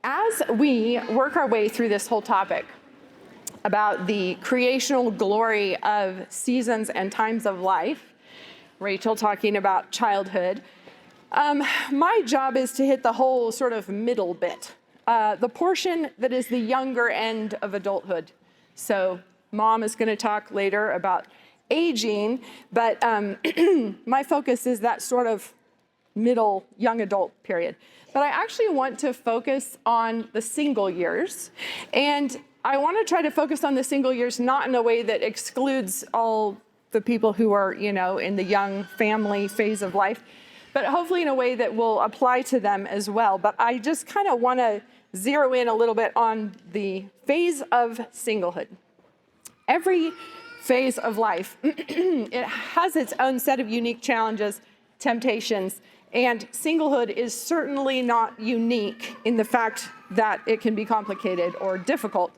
As we work our way through this whole topic about the creational glory of seasons and times of life, Rachel talking about childhood, my job is to hit the whole sort of middle bit, the portion that is the younger end of adulthood. So Mom is going to talk later about aging, but my focus is that sort of middle young adult period. But I actually want to focus on the single years, and I want to try to focus on the single years not in a way that excludes all the people who are, in the young family phase of life, but hopefully in a way that will apply to them as well. But I just kind of want to zero in a little bit on the phase of singlehood. Every phase of life, it has its own set of unique challenges, temptations, and singlehood is certainly not unique in the fact that it can be complicated or difficult.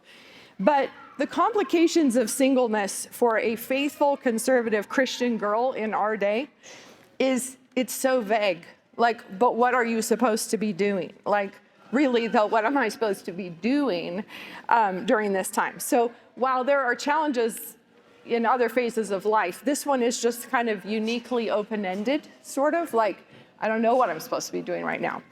But the complications of singleness for a faithful, conservative Christian girl in our day it's so vague. But what are you supposed to be doing? Really, though, what am I supposed to be doing during this time? So while there are challenges in other phases of life, this one is just kind of uniquely open-ended, sort of I don't know what I'm supposed to be doing right now.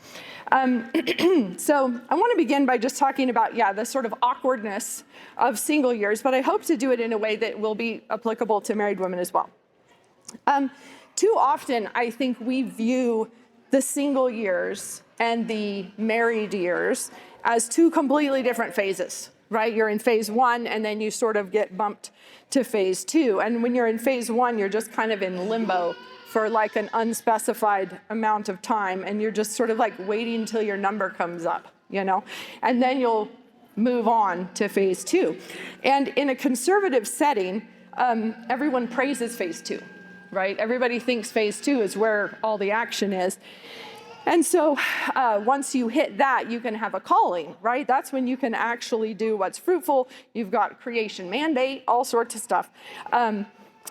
So I want to begin by just talking about, the sort of awkwardness of single years, but I hope to do it in a way that will be applicable to married women as well. Too often, I think we view the single years and the married years as two completely different phases, right? You're in phase one, and then you sort of get bumped to phase two. And when you're in phase one, you're just kind of in limbo for an unspecified amount of time, and you're just sort of waiting until your number comes up, and then you'll move on to phase two. And in a conservative setting, everyone praises phase two, right? Everybody thinks phase two is where all the action is. And so once you hit that, you can have a calling, right? That's when you can actually do what's fruitful. You've got creation mandate, all sorts of stuff.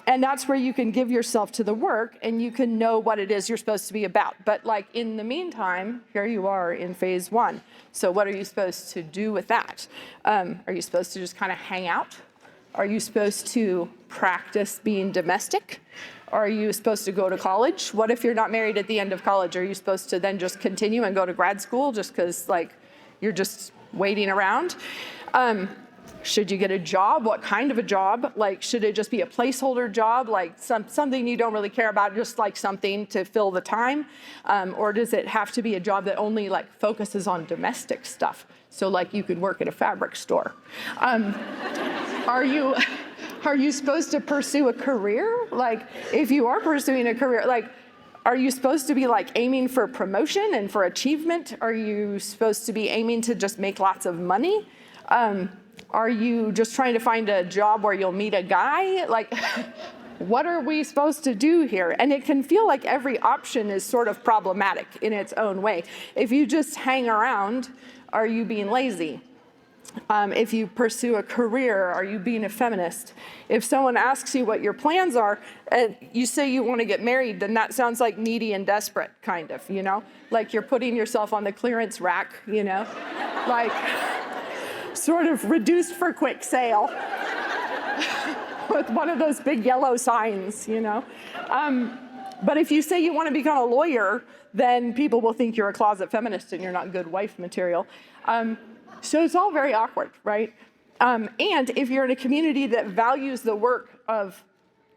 And that's where you can give yourself to the work and you can know what it is you're supposed to be about. But in the meantime, here you are in phase one. So what are you supposed to do with that? Are you supposed to just kind of hang out? Are you supposed to practice being domestic? Are you supposed to go to college? What if you're not married at the end of college? Are you supposed to then just continue and go to grad school just because you're just waiting around? Should you get a job? What kind of a job? Should it just be a placeholder job? Something you don't really care about, just something to fill the time? Or does it have to be a job that only focuses on domestic stuff? So you could work at a fabric store. Are you supposed to pursue a career? If you are pursuing a career, are you supposed to be aiming for promotion and for achievement? Are you supposed to be aiming to just make lots of money? Are you just trying to find a job where you'll meet a guy? What are we supposed to do here? And it can feel like every option is sort of problematic in its own way. If you just hang around, are you being lazy? If you pursue a career, are you being a feminist? If someone asks you what your plans are, and you say you want to get married, then that sounds like needy and desperate, kind of, you're putting yourself on the clearance rack, sort of reduced for quick sale with one of those big yellow signs, But if you say you want to become a lawyer, then people will think you're a closet feminist and you're not good wife material. So it's all very awkward, right? And if you're in a community that values the work of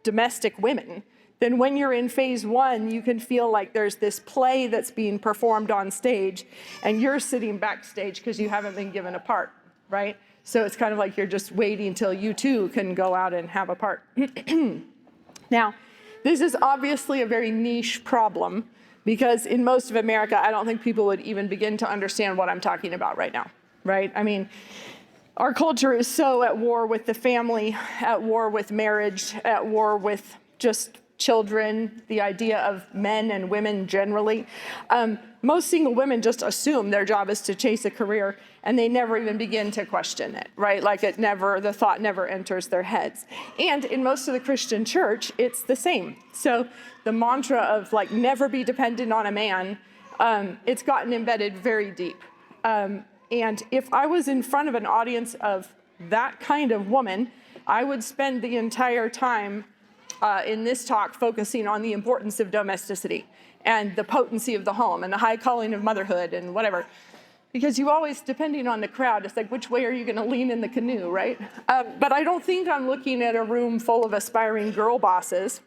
domestic women, then when you're in phase one, you can feel like there's this play that's being performed on stage, and you're sitting backstage because you haven't been given a part, right? So it's kind of like you're just waiting till you too can go out and have a part. Now, this is obviously a very niche problem because in most of America, I don't think people would even begin to understand what I'm talking about right now. Right? I mean, our culture is so at war with the family, at war with marriage, at war with just children, the idea of men and women generally. Most single women just assume their job is to chase a career, and they never even begin to question it, right? The thought never enters their heads. And in most of the Christian church, it's the same. So the mantra of never be dependent on a man, it's gotten embedded very deep. And if I was in front of an audience of that kind of woman, I would spend the entire time in this talk focusing on the importance of domesticity and the potency of the home and the high calling of motherhood and whatever. Because you always, depending on the crowd, it's like, which way are you going to lean in the canoe, right? But I don't think I'm looking at a room full of aspiring girl bosses.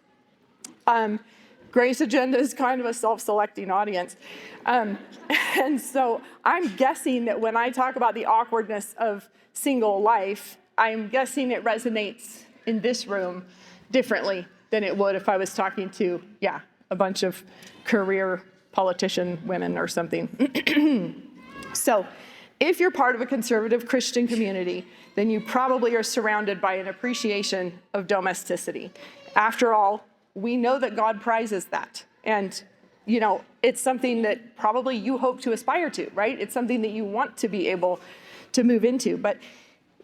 Grace Agenda is kind of a self-selecting audience. And so I'm guessing that when I talk about the awkwardness of single life, I'm guessing it resonates in this room differently than it would if I was talking to, a bunch of career politician women or something. So if you're part of a conservative Christian community, then you probably are surrounded by an appreciation of domesticity. After all, we know that God prizes that. And, it's something that probably you hope to aspire to, right? It's something that you want to be able to move into. But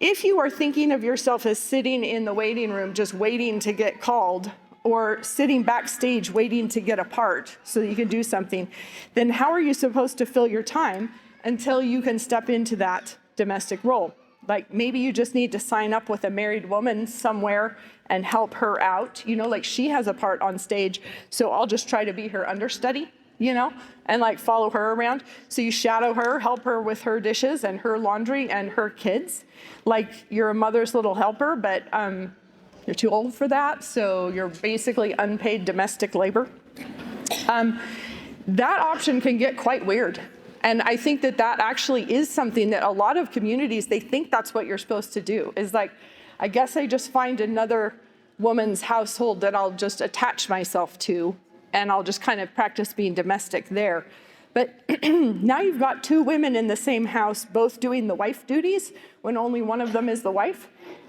if you are thinking of yourself as sitting in the waiting room, just waiting to get called, or sitting backstage waiting to get a part so that you can do something, then how are you supposed to fill your time until you can step into that domestic role? Like maybe you just need to sign up with a married woman somewhere and help her out, like she has a part on stage, so I'll just try to be her understudy, and like follow her around. So you shadow her, help her with her dishes and her laundry and her kids. Like you're a mother's little helper, but you're too old for that, so you're basically unpaid domestic labor. That option can get quite weird. And I think that actually is something that a lot of communities, they think that's what you're supposed to do, is like, I guess I just find another woman's household that I'll just attach myself to, and I'll just kind of practice being domestic there. But now you've got two women in the same house, both doing the wife duties, when only one of them is the wife.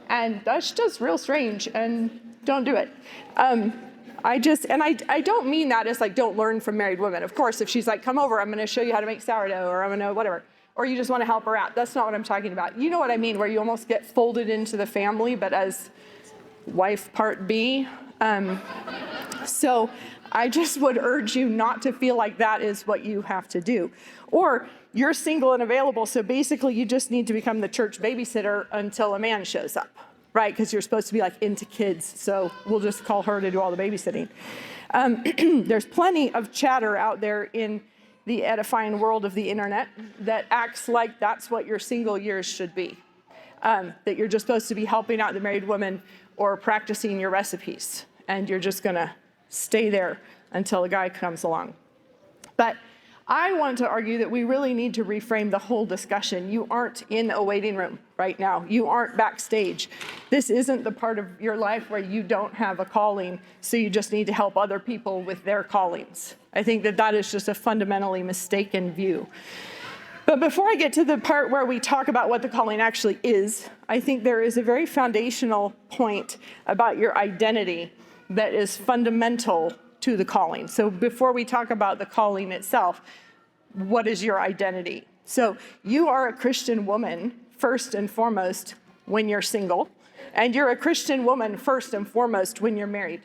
And that's just real strange, and don't do it. I don't mean that as like, don't learn from married women. Of course, if she's like, come over, I'm gonna show you how to make sourdough, or I'm gonna whatever. Or you just wanna help her out. That's not what I'm talking about. You know what I mean, where you almost get folded into the family, but as wife part B. So I just would urge you not to feel like that is what you have to do. Or you're single and available, so basically you just need to become the church babysitter until a man shows up, right? Because you're supposed to be like into kids, so we'll just call her to do all the babysitting. There's plenty of chatter out there in the edifying world of the internet that acts like that's what your single years should be. That you're just supposed to be helping out the married woman or practicing your recipes, and you're just gonna stay there until a guy comes along. But I want to argue that we really need to reframe the whole discussion. You aren't in a waiting room right now. You aren't backstage. This isn't the part of your life where you don't have a calling, so you just need to help other people with their callings. I think that is just a fundamentally mistaken view. But before I get to the part where we talk about what the calling actually is, I think there is a very foundational point about your identity that is fundamental to the calling. So before we talk about the calling itself, what is your identity? So you are a Christian woman, first and foremost, when you're single, and you're a Christian woman, first and foremost, when you're married.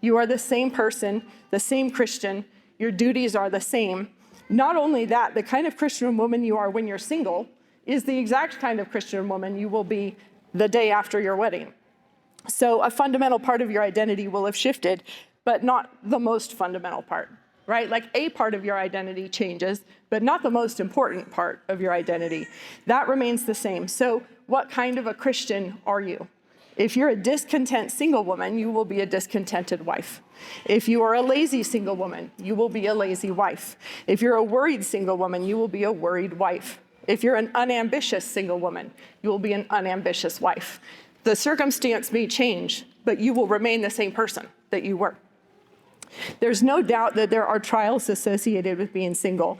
You are the same person, the same Christian, your duties are the same. Not only that, the kind of Christian woman you are when you're single is the exact kind of Christian woman you will be the day after your wedding. So a fundamental part of your identity will have shifted, but not the most fundamental part, right? Like a part of your identity changes, but not the most important part of your identity. That remains the same. So what kind of a Christian are you? If you're a discontent single woman, you will be a discontented wife. If you are a lazy single woman, you will be a lazy wife. If you're a worried single woman, you will be a worried wife. If you're an unambitious single woman, you will be an unambitious wife. The circumstance may change, but you will remain the same person that you were. There's no doubt that there are trials associated with being single.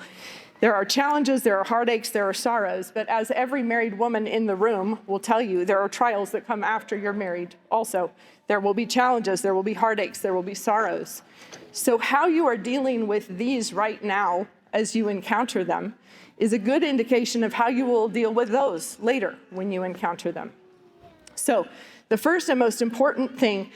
There are challenges, there are heartaches, there are sorrows, but as every married woman in the room will tell you, there are trials that come after you're married also. There will be challenges, there will be heartaches, there will be sorrows. So how you are dealing with these right now as you encounter them is a good indication of how you will deal with those later when you encounter them. So the first and most important thing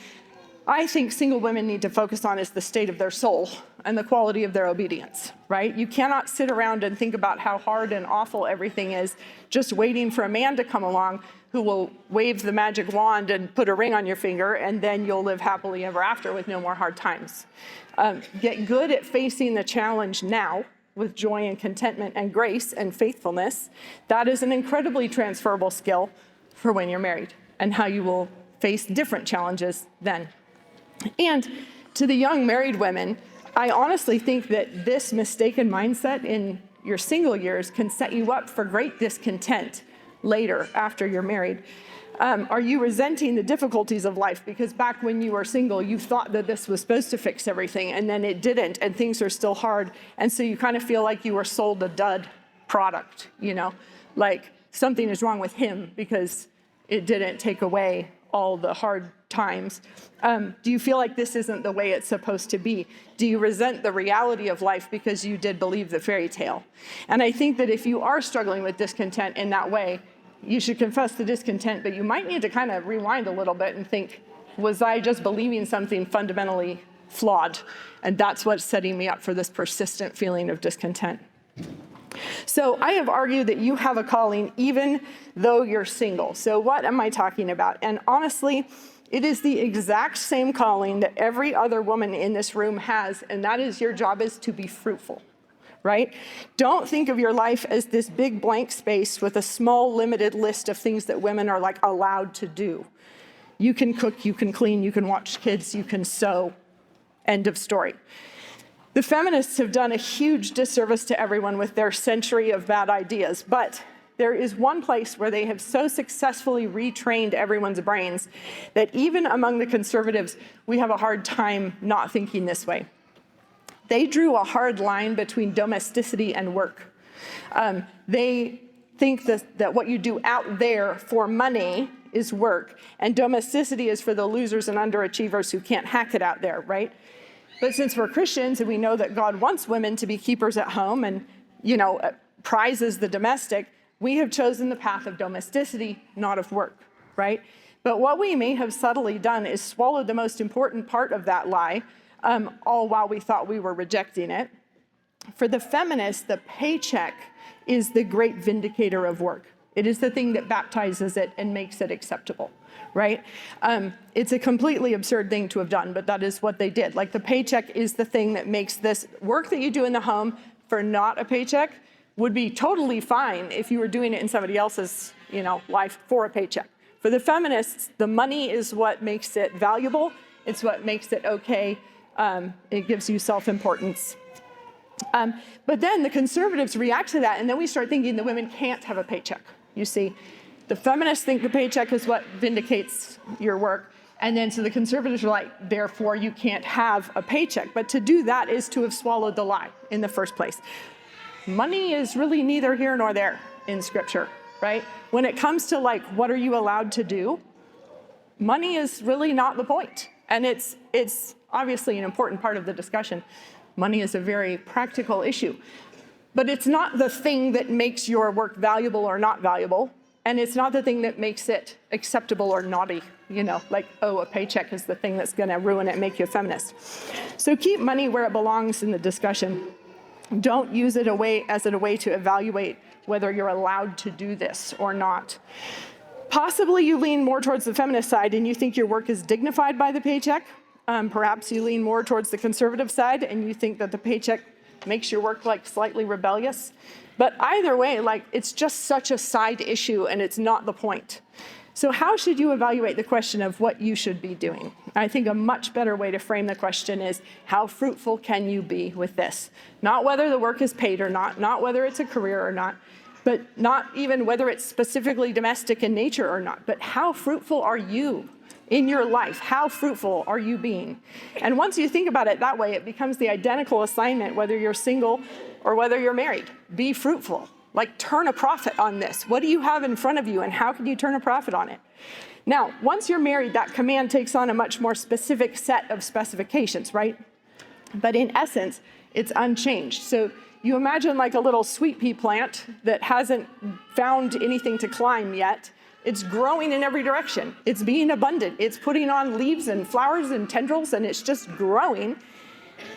I think single women need to focus on is the state of their soul. and the quality of their obedience, right? You cannot sit around and think about how hard and awful everything is just waiting for a man to come along who will wave the magic wand and put a ring on your finger, and then you'll live happily ever after with no more hard times. Get good at facing the challenge now with joy and contentment and grace and faithfulness. That is an incredibly transferable skill for when you're married and how you will face different challenges then. And to the young married women, I honestly think that this mistaken mindset in your single years can set you up for great discontent later after you're married. Are you resenting the difficulties of life because back when you were single, you thought that this was supposed to fix everything, and then it didn't, and things are still hard, and so you kind of feel like you were sold a dud product, like something is wrong with him because it didn't take away all the hard times. Do you feel like this isn't the way it's supposed to be? Do you resent the reality of life because you did believe the fairy tale? And I think that if you are struggling with discontent in that way, you should confess the discontent, but you might need to kind of rewind a little bit and think, was I just believing something fundamentally flawed? And that's what's setting me up for this persistent feeling of discontent. So I have argued that you have a calling even though you're single. So what am I talking about? And honestly, it is the exact same calling that every other woman in this room has, and that is your job is to be fruitful. Right? Don't think of your life as this big blank space with a small limited list of things that women are like allowed to do. You can cook, you can clean, you can watch kids, you can sew. End of story. The feminists have done a huge disservice to everyone with their century of bad ideas, but there is one place where they have so successfully retrained everyone's brains that even among the conservatives, we have a hard time not thinking this way. They drew a hard line between domesticity and work. They think that what you do out there for money is work, and domesticity is for the losers and underachievers who can't hack it out there, right? But since we're Christians and we know that God wants women to be keepers at home and, prizes the domestic, we have chosen the path of domesticity, not of work, right? But what we may have subtly done is swallowed the most important part of that lie, all while we thought we were rejecting it. For the feminists, the paycheck is the great vindicator of work. It is the thing that baptizes it and makes it acceptable, right? It's a completely absurd thing to have done, but that is what they did. Like the paycheck is the thing that makes this work that you do in the home for not a paycheck would be totally fine if you were doing it in somebody else's, life for a paycheck. For the feminists, the money is what makes it valuable. It's what makes it okay. It gives you self-importance. But then the conservatives react to that, and then we start thinking the women can't have a paycheck. You see, the feminists think the paycheck is what vindicates your work, and then so the conservatives are like, therefore you can't have a paycheck. But to do that is to have swallowed the lie in the first place. Money is really neither here nor there in Scripture, right? When it comes to what are you allowed to do, money is really not the point. And it's obviously an important part of the discussion. Money is a very practical issue. But it's not the thing that makes your work valuable or not valuable. And it's not the thing that makes it acceptable or naughty. A paycheck is the thing that's going to ruin it and make you a feminist. So keep money where it belongs in the discussion. Don't use it as a way to evaluate whether you're allowed to do this or not. Possibly you lean more towards the feminist side and you think your work is dignified by the paycheck. Perhaps you lean more towards the conservative side and you think that the paycheck makes your work slightly rebellious. But either way, it's just such a side issue and it's not the point. So how should you evaluate the question of what you should be doing? I think a much better way to frame the question is, how fruitful can you be with this? Not whether the work is paid or not whether it's a career or not, but not even whether it's specifically domestic in nature or not, but how fruitful are you in your life? How fruitful are you being? And once you think about it that way, it becomes the identical assignment, whether you're single or whether you're married. Be fruitful. Turn a profit on this. What do you have in front of you, and how can you turn a profit on it? Now, once you're married, that command takes on a much more specific set of specifications, right? But in essence, it's unchanged. So you imagine a little sweet pea plant that hasn't found anything to climb yet. It's growing in every direction. It's being abundant. It's putting on leaves and flowers and tendrils, and it's just growing.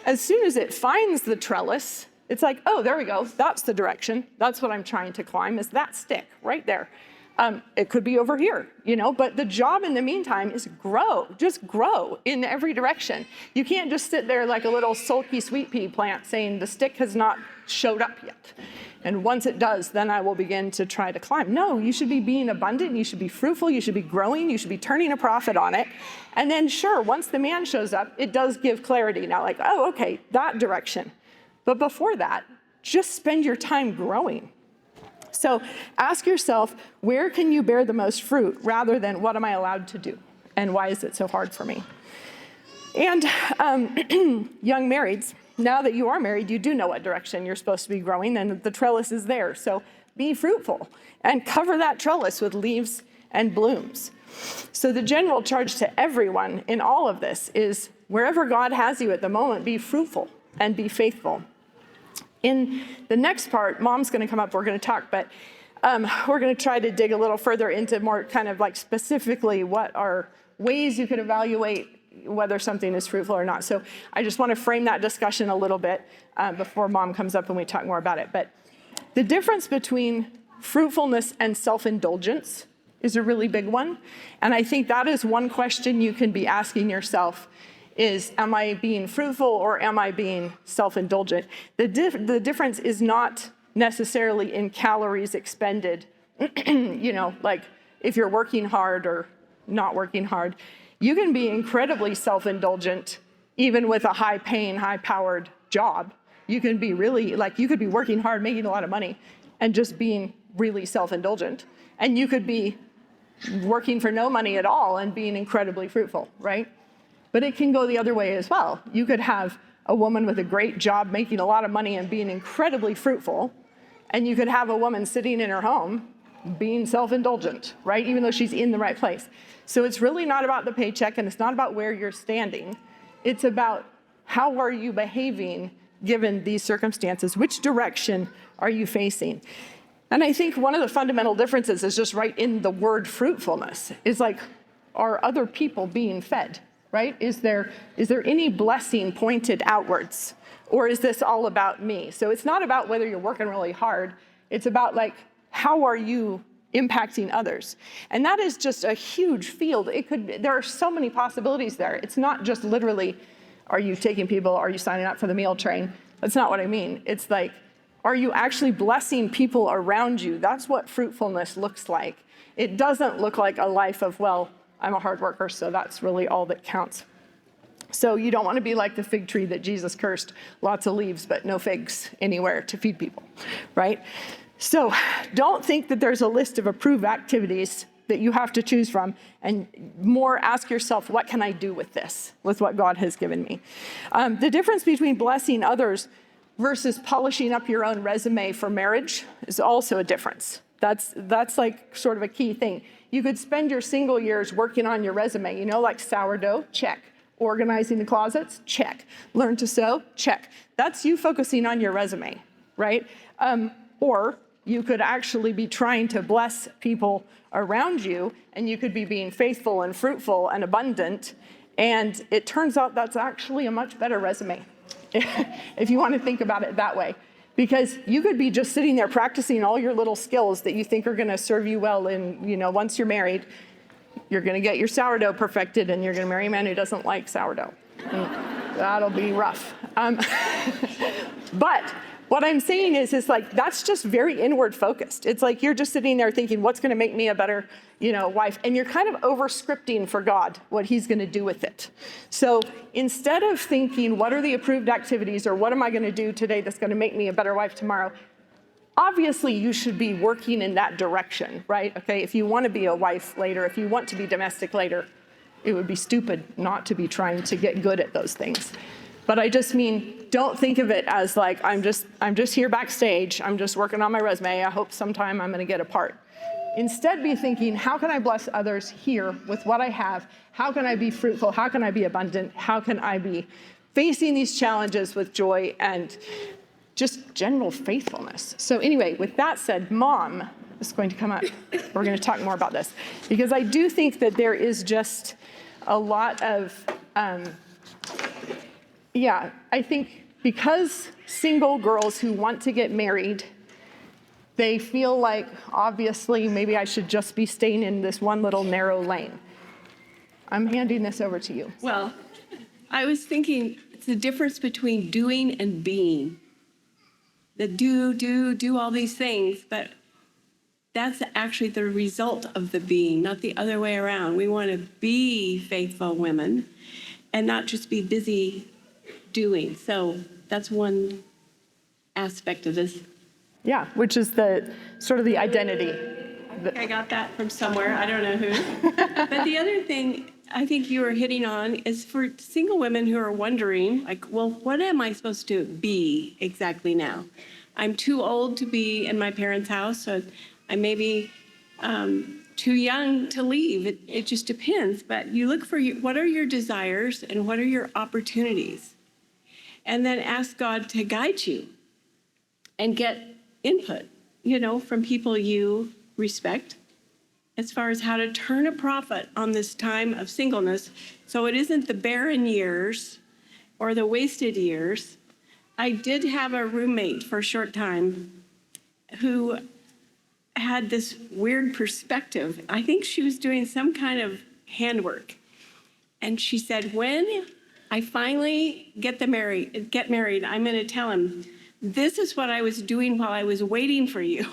as soon as it finds the trellis, it's like, oh, there we go. That's the direction. That's what I'm trying to climb, is that stick right there. It could be over here, but the job in the meantime is grow. Just grow in every direction. You can't just sit there like a little sulky sweet pea plant saying the stick has not showed up yet. And once it does, then I will begin to try to climb. No, you should be being abundant. You should be fruitful. You should be growing. You should be turning a profit on it. And then sure, once the man shows up, it does give clarity. Now like, oh, okay, that direction. But before that, just spend your time growing. So ask yourself, where can you bear the most fruit rather than what am I allowed to do? And why is it so hard for me? And young marrieds, now that you are married, you do know what direction you're supposed to be growing, and the trellis is there. So be fruitful and cover that trellis with leaves and blooms. So the general charge to everyone in all of this is wherever God has you at the moment, be fruitful and be faithful. In the next part, Mom's going to come up, we're going to talk, but we're going to try to dig a little further into more kind of like specifically what are ways you could evaluate whether something is fruitful or not. So I just want to frame that discussion a little bit before Mom comes up and we talk more about it. But the difference between fruitfulness and self-indulgence is a really big one. And I think that is one question you can be asking yourself is, am I being fruitful or am I being self-indulgent? The difference is not necessarily in calories expended, like if you're working hard or not working hard. You can be incredibly self-indulgent even with a high-paying, high-powered job. You can be really, you could be working hard, making a lot of money, and just being really self-indulgent. And you could be working for no money at all and being incredibly fruitful, right? But it can go the other way as well. You could have a woman with a great job making a lot of money and being incredibly fruitful, and you could have a woman sitting in her home being self-indulgent, right? Even though she's in the right place. So it's really not about the paycheck, and it's not about where you're standing. It's about how are you behaving given these circumstances? Which direction are you facing? And I think one of the fundamental differences is just right in the word fruitfulness. Is like, are other people being fed? Right? Is there any blessing pointed outwards? Or is this all about me? So it's not about whether you're working really hard. It's about how are you impacting others? And that is just a huge field. There are so many possibilities there. It's not just literally, are you taking people? Are you signing up for the meal train? That's not what I mean. It's like, are you actually blessing people around you? That's what fruitfulness looks like. It doesn't look like a life of, well, I'm a hard worker, so that's really all that counts. So you don't want to be like the fig tree that Jesus cursed, lots of leaves, but no figs anywhere to feed people, right? So don't think that there's a list of approved activities that you have to choose from, and more ask yourself, what can I do with this, with what God has given me? The difference between blessing others versus polishing up your own resume for marriage is also a difference. That's like sort of a key thing. You could spend your single years working on your resume, like sourdough, check. Organizing the closets, check. Learn to sew, check. That's you focusing on your resume, right? Or you could actually be trying to bless people around you, and you could be being faithful and fruitful and abundant, and it turns out that's actually a much better resume, if you want to think about it that way. Because you could be just sitting there practicing all your little skills that you think are going to serve you well in, once you're married. You're going to get your sourdough perfected, and you're going to marry a man who doesn't like sourdough. That'll be rough. But what I'm saying is that's just very inward focused. It's like you're just sitting there thinking, what's going to make me a better, wife? And you're kind of over-scripting for God what he's going to do with it. So instead of thinking, what are the approved activities, or what am I going to do today that's going to make me a better wife tomorrow? Obviously, you should be working in that direction, right? Okay, if you want to be a wife later, if you want to be domestic later, it would be stupid not to be trying to get good at those things. But I just mean, don't think of it as I'm just here backstage, I'm just working on my resume, I hope sometime I'm going to get a part. Instead, be thinking, how can I bless others here with what I have? How can I be fruitful? How can I be abundant? How can I be facing these challenges with joy and just general faithfulness? So anyway, with that said, Mom is going to come up. We're going to talk more about this, because I do think that there is just a lot of Yeah, I think because single girls who want to get married, they feel like, obviously, maybe I should just be staying in this one little narrow lane. I'm handing this over to you. Well, I was thinking it's the difference between doing and being. The do all these things, but that's actually the result of the being, not the other way around. We want to be faithful women and not just be busy doing. So that's one aspect of this. Yeah, which is the sort of the identity. I got that from somewhere. I don't know who. But the other thing I think you were hitting on is for single women who are wondering, like, well, what am I supposed to be exactly now? I'm too old to be in my parents' house, so I may be too young to leave. It just depends. But you look for what are your desires and what are your opportunities? And then ask God to guide you and get input, from people you respect as far as how to turn a profit on this time of singleness so it isn't the barren years or the wasted years. I did have a roommate for a short time who had this weird perspective. I think she was doing some kind of handwork. And she said, when I finally get married, I'm going to tell him, this is what I was doing while I was waiting for you.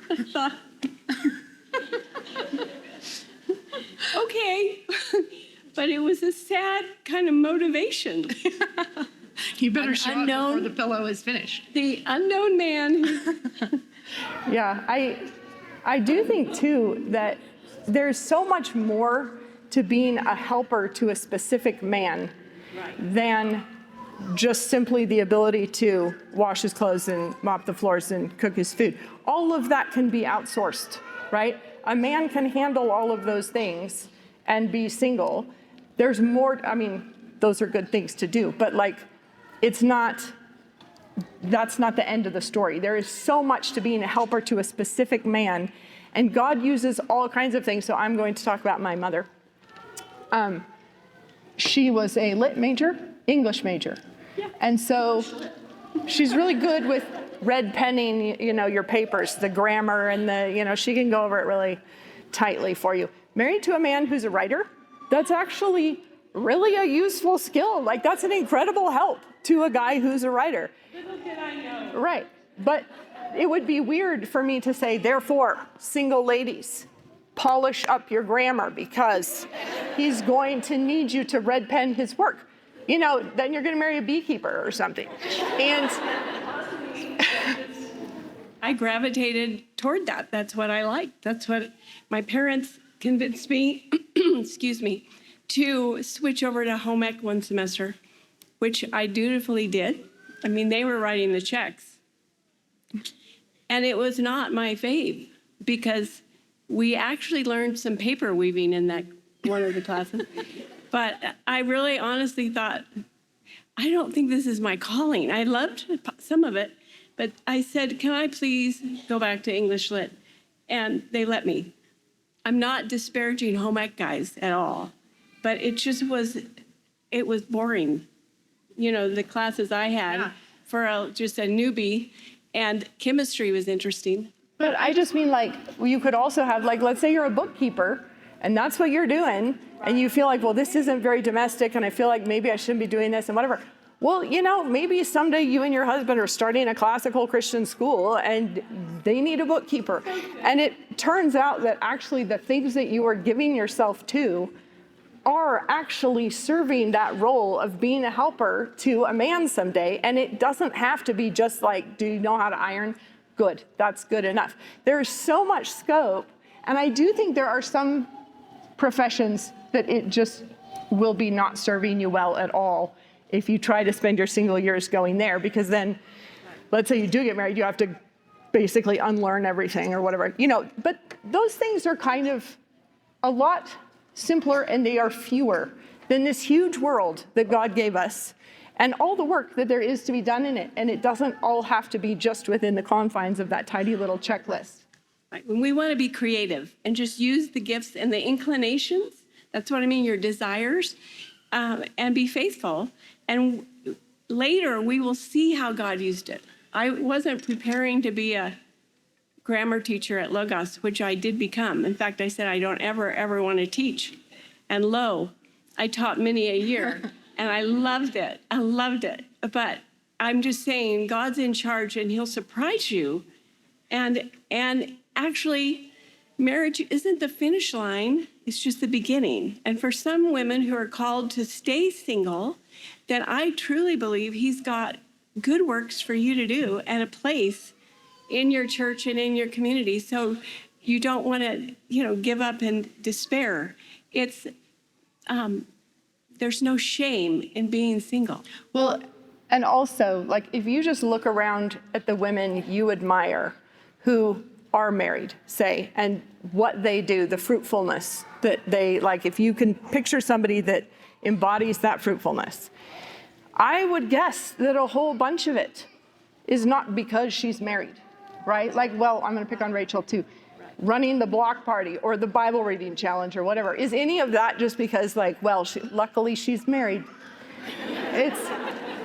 I thought, okay. But it was a sad kind of motivation. You better show up before the pillow is finished. The unknown man. Yeah, I do think, too, that there's so much more to being a helper to a specific man than just simply the ability to wash his clothes and mop the floors and cook his food. All of that can be outsourced, right? A man can handle all of those things and be single. There's more, those are good things to do, but that's not the end of the story. There is so much to being a helper to a specific man, and God uses all kinds of things. So I'm going to talk about my mother. She was a lit major, English major. Yeah. And so she's really good with red penning, your papers, the grammar, and she can go over it really tightly for you. Married to a man who's a writer, that's actually really a useful skill. That's an incredible help to a guy who's a writer. Little did I know. Right. But it would be weird for me to say, therefore, single ladies, polish up your grammar because he's going to need you to red pen his work. Then you're going to marry a beekeeper or something. And I gravitated toward that. That's what I liked. That's what my parents convinced me, excuse me, to switch over to home ec one semester, which I dutifully did. They were writing the checks. And it was not my fave because we actually learned some paper weaving in that one of the classes. But I really honestly thought, I don't think this is my calling. I loved some of it, but I said, can I please go back to English Lit? And they let me. I'm not disparaging home ec guys at all, but it was boring. The classes I had for just a newbie, and chemistry was interesting. But I just mean you could also have let's say you're a bookkeeper and that's what you're doing, and you feel like, well, this isn't very domestic, and I feel like maybe I shouldn't be doing this and whatever. Well, maybe someday you and your husband are starting a classical Christian school and they need a bookkeeper. And it turns out that actually the things that you are giving yourself to are actually serving that role of being a helper to a man someday. And it doesn't have to be just do you know how to iron? Good, that's good enough. There's so much scope. And I do think there are some professions that it just will be not serving you well at all if you try to spend your single years going there, because then, let's say you do get married, you have to basically unlearn everything or whatever, but those things are kind of a lot simpler, and they are fewer than this huge world that God gave us and all the work that there is to be done in it. And it doesn't all have to be just within the confines of that tidy little checklist. Right. When we want to be creative and just use the gifts and the inclinations, that's what I mean, your desires, and be faithful. And later we will see how God used it. I wasn't preparing to be a grammar teacher at Logos, which I did become. In fact, I said I don't ever want to teach. And lo, I taught many a year, and I loved it. I loved it. But I'm just saying, God's in charge, and he'll surprise you. And actually, marriage isn't the finish line. It's just the beginning. And for some women who are called to stay single, then I truly believe he's got good works for you to do and a place in your church and in your community. So you don't want to, give up and despair. It's, there's no shame in being single. Well, and also, like, if you just look around at the women you admire who are married, say, and what they do, the fruitfulness that they, like, if you can picture somebody that embodies that fruitfulness, I would guess that a whole bunch of it is not because she's married, right? Like, well, I'm going to pick on Rachel too. Running the block party or the Bible reading challenge or whatever. Is any of that just because, like, well, luckily she's married? It's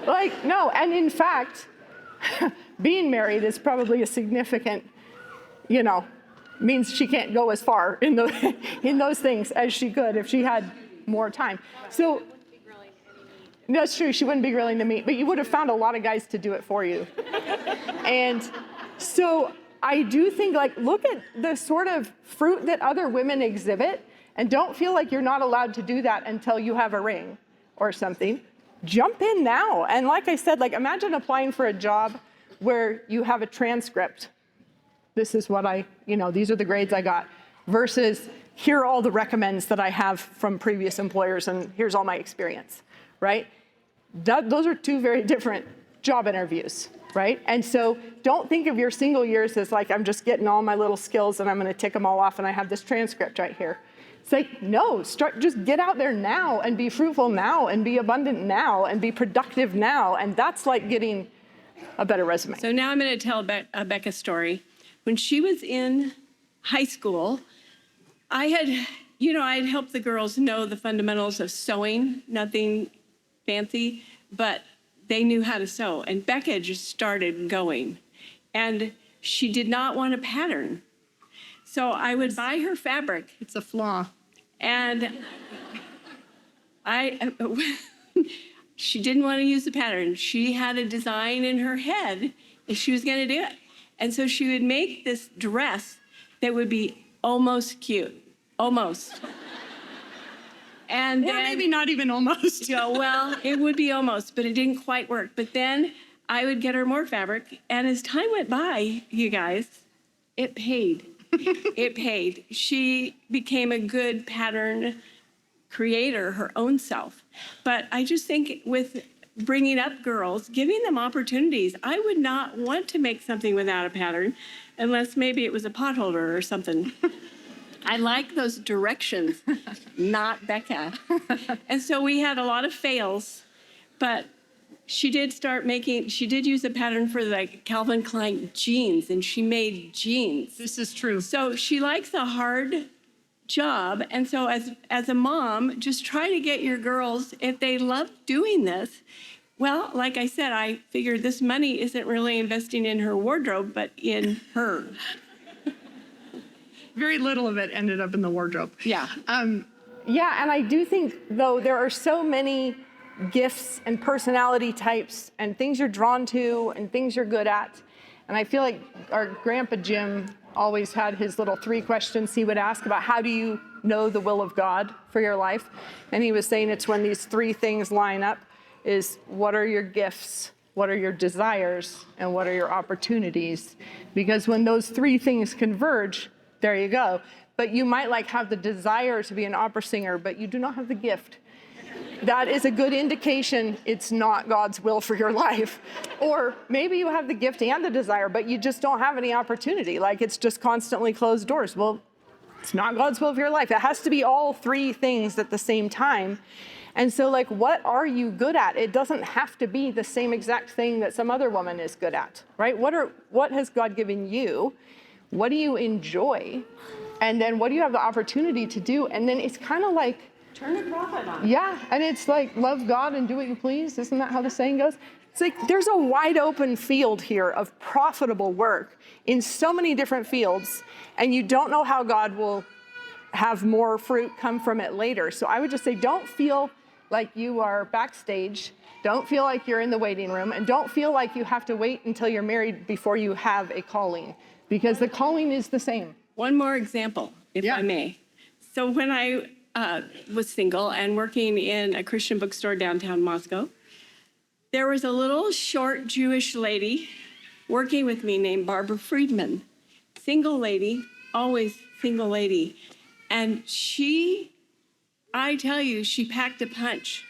like, no. And in fact, being married is probably a significant, means she can't go as far in those things as she could if she had more time. So that's true. She wouldn't be grilling the meat, but you would have found a lot of guys to do it for you. And so I do think, like, look at the sort of fruit that other women exhibit, and don't feel like you're not allowed to do that until you have a ring or something. Jump in now. And like I said, like, imagine applying for a job where you have a transcript. This is what these are the grades I got, versus here are all the recommends that I have from previous employers, and here's all my experience, right? Those are two very different job interviews, right? And so don't think of your single years as like, I'm just getting all my little skills and I'm going to tick them all off and I have this transcript right here. It's like, no, just get out there now and be fruitful now and be abundant now and be productive now. And that's like getting a better resume. So now I'm going to tell Rebekah's story. When she was in high school, I had helped the girls know the fundamentals of sewing, nothing fancy, but they knew how to sew. And Becca just started going. And she did not want a pattern. So I would buy her fabric. It's a flaw. And she didn't want to use the pattern. She had a design in her head and she was going to do it. And so she would make this dress that would be almost cute, almost. And or then, maybe not even almost. Well, it would be almost, but it didn't quite work. But then I would get her more fabric. And as time went by, you guys, it paid. It paid. She became a good pattern creator, her own self. But I just think with bringing up girls, giving them opportunities, I would not want to make something without a pattern unless maybe it was a potholder or something. I like those directions, not Becca. And so we had a lot of fails, but she did use a pattern for the Calvin Klein jeans, and she made jeans. This is true. So she likes a hard job. And so as a mom, just try to get your girls, if they love doing this, well, like I said, I figured this money isn't really investing in her wardrobe, but in her. Very little of it ended up in the wardrobe. Yeah. Yeah, and I do think, though, there are so many gifts and personality types and things you're drawn to and things you're good at. And I feel like our grandpa Jim always had his little 3 questions he would ask about how do you know the will of God for your life. And he was saying it's when these 3 things line up is what are your gifts, what are your desires, and what are your opportunities? Because when those 3 things converge, there you go. But you might have the desire to be an opera singer, but you do not have the gift. That is a good indication it's not God's will for your life. Or maybe you have the gift and the desire, but you just don't have any opportunity. It's just constantly closed doors. Well, it's not God's will for your life. It has to be all 3 things at the same time. And so, what are you good at? It doesn't have to be the same exact thing that some other woman is good at, right? What has God given you? What do you enjoy? And then what do you have the opportunity to do? And then it's kind of turn a profit on. yeah, and it's love God and do what you please. Isn't that how the saying goes? It's like there's a wide open field here of profitable work in so many different fields, and you don't know how God will have more fruit come from it later. So I would just say, don't feel like you are backstage. Don't feel like you're in the waiting room, and don't feel like you have to wait until you're married before you have a calling, because the calling is the same. One more example, if I may. So when I was single and working in a Christian bookstore downtown Moscow, there was a little short Jewish lady working with me named Barbara Friedman. Single lady, always single lady. And I tell you, she packed a punch.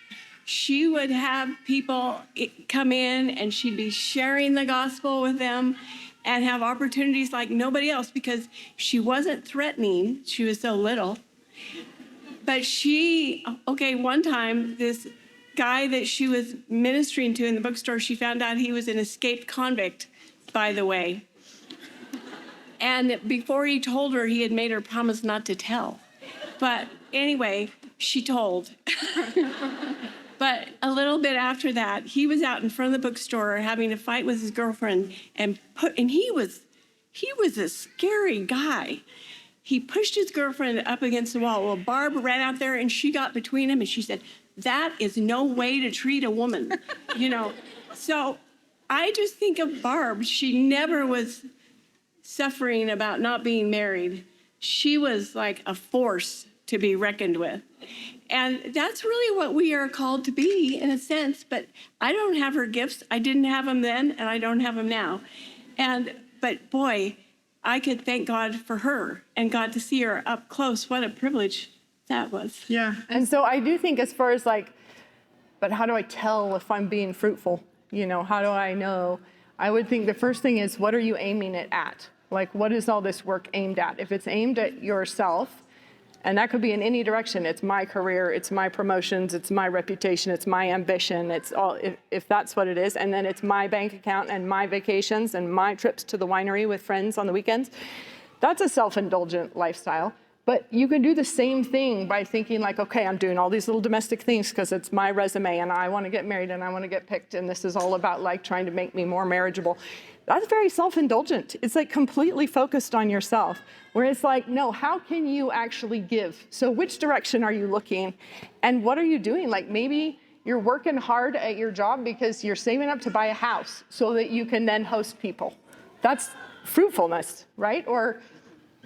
She would have people come in and she'd be sharing the gospel with them and have opportunities like nobody else, because she wasn't threatening. She was so little. But one time, this guy that she was ministering to in the bookstore, she found out he was an escaped convict, by the way. And before he told her, he had made her promise not to tell. But anyway, she told. But a little bit after that, he was out in front of the bookstore having a fight with his girlfriend, and he was a scary guy. He pushed his girlfriend up against the wall. Well, Barb ran out there and she got between him and she said, "That is no way to treat a woman," So I just think of Barb. She never was suffering about not being married. She was like a force to be reckoned with. And that's really what we are called to be, in a sense. But I don't have her gifts. I didn't have them then, and I don't have them now. But boy, I could thank God for her and got to see her up close. What a privilege that was. Yeah. And so I do think, as far as but how do I tell if I'm being fruitful? How do I know? I would think the first thing is, what are you aiming it at? What is all this work aimed at? If it's aimed at yourself, and that could be in any direction. It's my career, it's my promotions, it's my reputation, it's my ambition, it's all, if that's what it is. And then it's my bank account and my vacations and my trips to the winery with friends on the weekends. That's a self-indulgent lifestyle. But you can do the same thing by thinking okay, I'm doing all these little domestic things because it's my resume and I want to get married and I want to get picked, and this is all about trying to make me more marriageable. That's very self-indulgent. It's completely focused on yourself. Where it's no, how can you actually give? So which direction are you looking? And what are you doing? Maybe you're working hard at your job because you're saving up to buy a house so that you can then host people. That's fruitfulness, right? Or,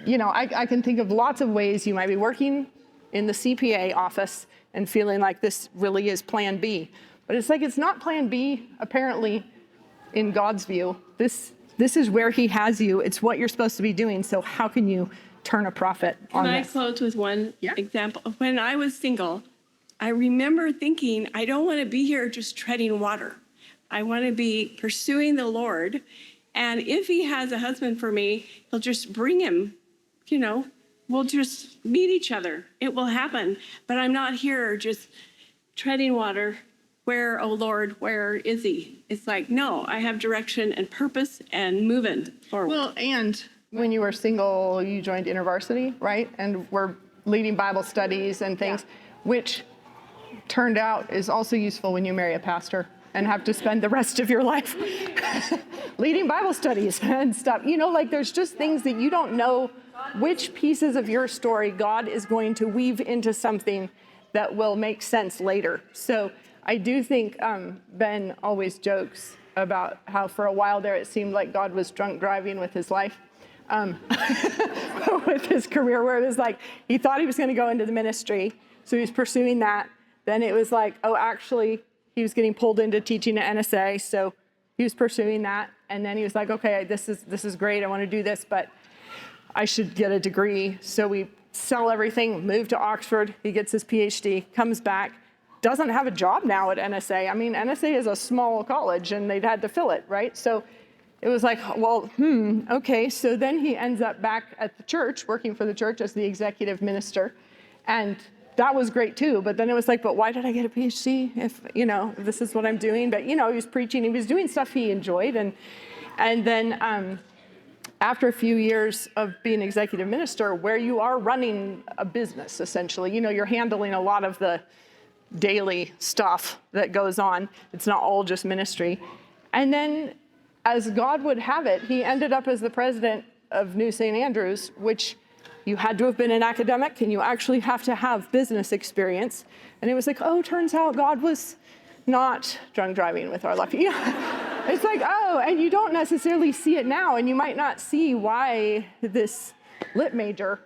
I can think of lots of ways you might be working in the CPA office and feeling like this really is plan B. But it's not plan B, apparently, in God's view. This is where he has you. It's what you're supposed to be doing. So how can you turn a profit on this? Can I close with one example? When I was single, I remember thinking, I don't want to be here just treading water. I want to be pursuing the Lord. And if he has a husband for me, he'll just bring him. We'll just meet each other. It will happen. But I'm not here just treading water. Where, oh Lord, where is he? It's no, I have direction and purpose and moving forward. Well, and when you were single, you joined InterVarsity, right? And we're leading Bible studies and things, which turned out is also useful when you marry a pastor and have to spend the rest of your life leading Bible studies and stuff. There's just things that you don't know which pieces of your story God is going to weave into something that will make sense later. So I do think Ben always jokes about how for a while there it seemed like God was drunk driving with his life, with his career, where it was he thought he was going to go into the ministry, so he was pursuing that. Then it was actually he was getting pulled into teaching at NSA, so he was pursuing that. And then he was okay, this is great, I want to do this, but I should get a degree. So we sell everything, move to Oxford, he gets his PhD, comes back, doesn't have a job now at NSA. I mean, NSA is a small college and they'd had to fill it, right? So it was okay. So then he ends up back at the church, working for the church as the executive minister. And that was great too. But then it was but why did I get a PhD if this is what I'm doing? But, he was preaching, he was doing stuff he enjoyed. And then after a few years of being executive minister, where you are running a business, essentially, you're handling a lot of the daily stuff that goes on. It's not all just ministry. And then, as God would have it, he ended up as the president of New St. Andrews, which you had to have been an academic and you actually have to have business experience. And it was like, oh, turns out God was not drunk driving with our lucky. It's like, oh, and you don't necessarily see it now, and you might not see why this lit major,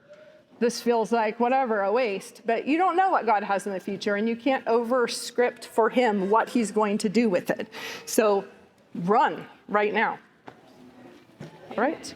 this feels like whatever, a waste, but you don't know what God has in the future, and you can't over-script for him what he's going to do with it. So run right now. All right?